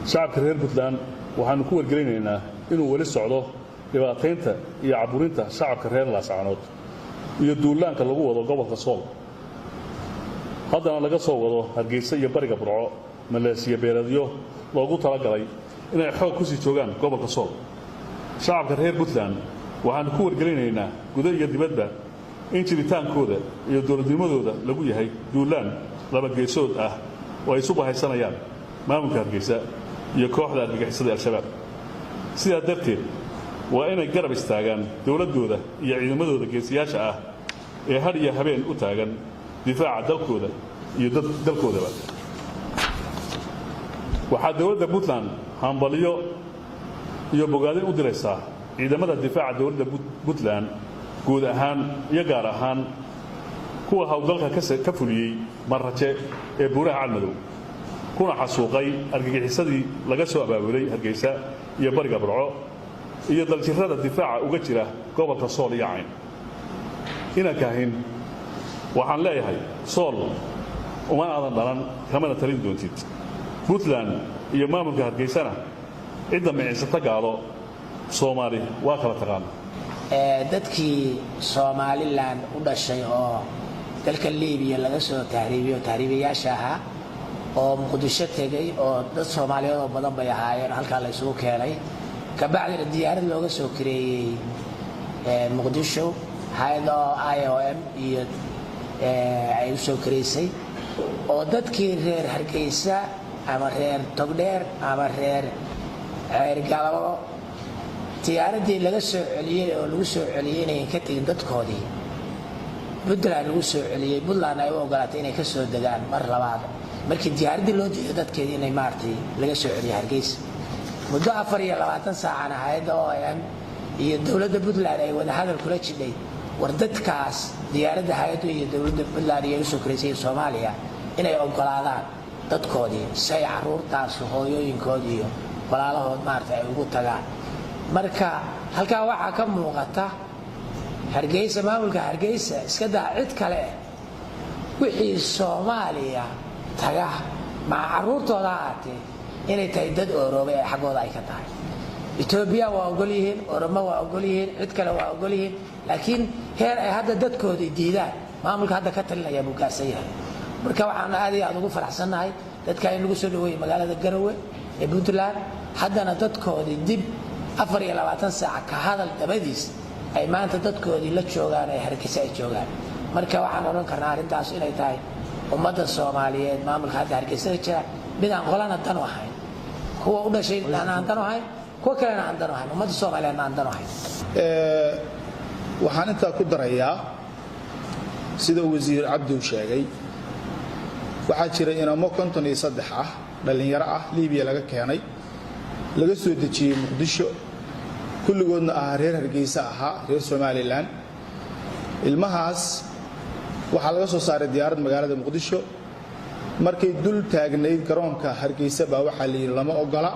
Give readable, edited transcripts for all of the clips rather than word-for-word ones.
shacabka reer Puntland waxaanu ku wargelinaynaa inuu wali socdo dhibaataynta iyo caburinta shacabka reer Laascaanood iyo duulaanka lagu wado gobolka Sool haddana laga soo wado Hargeysa iyo Bariga Burco Maleesiya beeladyo loogu talagalay inay xoog ku sii joogaan gobolka Sool shacabka reer Puntland waxaanu ku wargelinaynaa gudaha iyo dibadda in jiritaankooda iyo dowladnimadooda lagu yahay duulaan laba geesood ah oo ay suba haysanayaan maamulka Hargeysa iyo kooxda argagixisada Al-Shabaab sidaa darteed waa inay garab istaagaan dowladooda iyo ciidamadooda geesiyaasha ah ee har iyo habeen u taagan difaaca dalkooda iyo dalkoodaba waxaa dowladda Puntland hambaliyo iyo bogaadin u diraysaa ciidamada difaaca dowladda Puntland guud ahaan iyo gaar ahaan kuwa hawlgalka ka fuliyay Marraje ee Buuraha Calmadow kuna xasuuqay argagixisadii laga soo abaabulay Hargeysa iyo Bariga Burco iyo daljirrada difaaca uga jira gobolka Sool iyo Cayn inankahin waxaan leeyahay Sool uma aadan dhalan kamana talin doontid Puntland iyo maamulka Hargeysana cidda miciisata gaalo Soomaali waa kala taqaan dadkii Somaliland u dhashay oo dalka Liibiya laga soo tahriibiyaasha ahaa oo Muqdisho tagay oo dad Soomaaliyeed oo badan bay ahaayeen halka la isugu keenay ka bacdina diyaarad looga soo kireeyay Muqdisho hay'adda IOM iyo ay u soo kireysay oo dadkii reer Hargeysa ama reer Togdheer ama reer Ceergalo diyaaradii laga soo celiyay oo lagu soo celiyay inay ka tagin dadkoodii Puntland lagu soo celiyay Puntland ay u ogolaatay inay ka soo degaan mar labaad markii diyaaradii loo diiday dadkeedii inay maartay laga soo celiyay Hargeysa muddo 24 saac hay'adda OIM iyo dowladda Puntland ay wada hadal kula jidhay war dadkaas diyaaradda hay'adda iyo dowladda Puntland ay soo kireysay Soomaaliya inay ogolaadaan dadkoodii say caruurtaas hooyooyinkoodii iyo walaalahood maartay ay ugu tagaan marka halka waxa ka muuqata Hargeysa maamulka Hargeysa iska daa cid kale wixii Soomaaliya taga ma caruurtooda aatay inay tahay dad Oromo ee xaqooda ay ka tahay Ethiopia waa ogol yihiin Oromo waa ogol yihiin cid kale waa ogol yihiin laakiin heer ay hadda dadkoodii diidaan maamulka hadda ka talinaya buu gaarsan yahay marka waxaan aad iyo aad ugu faraxsanahay dadka in lagu soo dhaweeyay magaalada Garowe ee Puntland haddana dadkoodii dib 24 saac ka hadal dabadiis ay maanta dadkoodii la joogaan ay Hargeysa ay joogaan marka waxaan oran karnaa arintaas inay tahay ummadda Soomaaliyeed maamulka hadda Hargeysa jira midaan qolana tan wahay kuwa u dhashay aan tan wahay kuwa kalena aan tan wahay ummadda Soomaaliyeed aan tan wahay waxaan inta ku darayaa sida wasiir Cabdi sheegay waxa jira inamo 53 ah dhalinyaro ah Liibiya laga keenay laga soo dejiyay Muqdisho kulligoodna ah reer Hargeysa ahaa reer Somaliland ilmahaas waxa laga soo saaray diyaarad magaalada Muqdisho markay dul taagnayd garoonka Hargeysa baa waxa la yiri lama ogola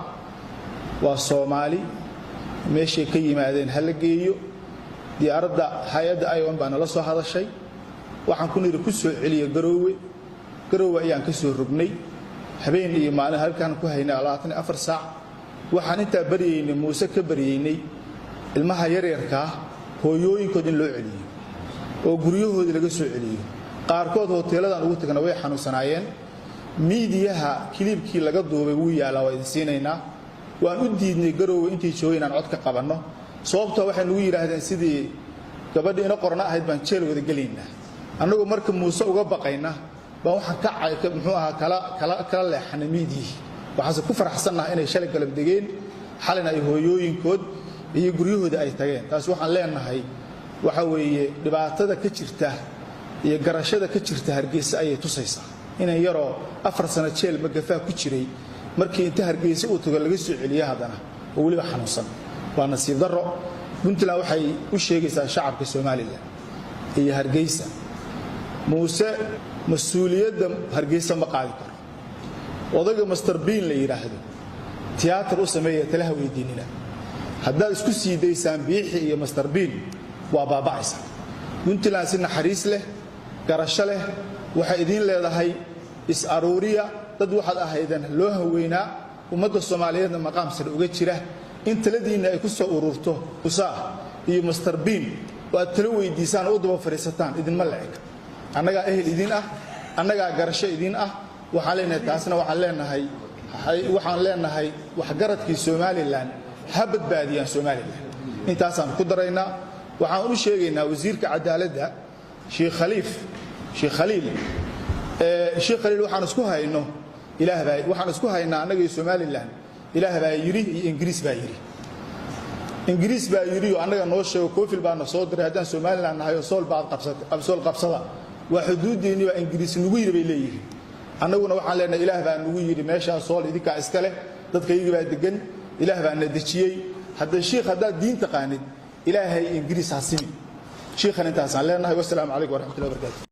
waa Soomaali meeshay ka yimaadeen hal geeyo diyaaradda hay'adda IOM baa nala soo hadashay waxaan ku niri ku soo celiyo Garowe ayaan ka soo rognay habeen iyo maalin halkaan ku haynay 24 saac waxaan inta bariyeynay Muuse ka bariyeynay ilmaha yaryarka hooyooyinkood in loo celiyo oo guryahoodii laga soo celiyo qaarkood hoteeladan ugu tagana way xanuunsanaayeen miidiyaha kilibkii laga duubay wuu yaalaa waa idin siinaynaa waan u diidnay Garowe intii joogeen aan cod ka qabanno sababtoo waxay nagu yiraahdeen sidii gabadhii ina qorna ahayd baan jeel wada galeynaa annagu marka Muuse uga baqayna baa waxaan ka caayka muxuu ahaa kala leexanay miidiyii waxaan ku faraxsanahay inay shalay galab degeen xalina ay hooyooyinkood iyo guryahooda ay tageen taas waxaan leenahay waxa weeye dhibaatada ka jirta iyo garashada ka jirta Hargeysa ayay tusaysaa inay yaroo 4 sano jeel magafa ku jiray markii inta Hargeysa uu tago laga soo celiyo hadana oo waliba xanuunsan waa nasiib darro Puntland waxay u sheegaysaa shacabka Soomaaliland iyo Hargeysa Muuse mas'uuliyadda Hargeysa ma qaadi karo odaga Master Bean la yiraahdo tiyaatar u sameeyo talaha weydiinina haddaad isku sii daysaan biixi iyo Master Bean waa baaba'aysa Puntland si naxariis leh garasho leh waxa idin leedahay is aruuriya dad waxaad ahaydan loo haweynaa ummadda Soomaaliyeedna maqaam sare uga jira in taladiina ay ku soo ururto usaa iyo Mr Bean waa talo weydiisaan oo daba fariisataan idinma leeg annaga ehel idin ah annaga garasho idin ah waxaan leenahay taasna waxaan leenahay wax garadkii Soomaaliland ha badbaadiyaan Soomaaliland intaasaan ku daraynaa waxaan u sheegaynaa wasiirka cadaaladda Sheekh Khaliil waxaan isku hayno waxaan isku haynaa annaga Soomaaliland ilaah baa yiri iyo Ingiriis baa yiri oo annaga noo sheego koofil baa soo diray haddaan Soomaaliland nahay oo sool qabsada waa xuduudeeni waa Ingiriis nagu yiri bay leeyihiin annaguna waxaan leenahay ilaah baa nagu yiri meesha sool idinka iska leh dadkayga baa degan ilaah baa na dejiyay hadda diinta qaanid ilaahay Ingiriis ha simi sheekhan intaasaan leenahay wassalaamu calaykum waraxmatullaahi wabarakaatuh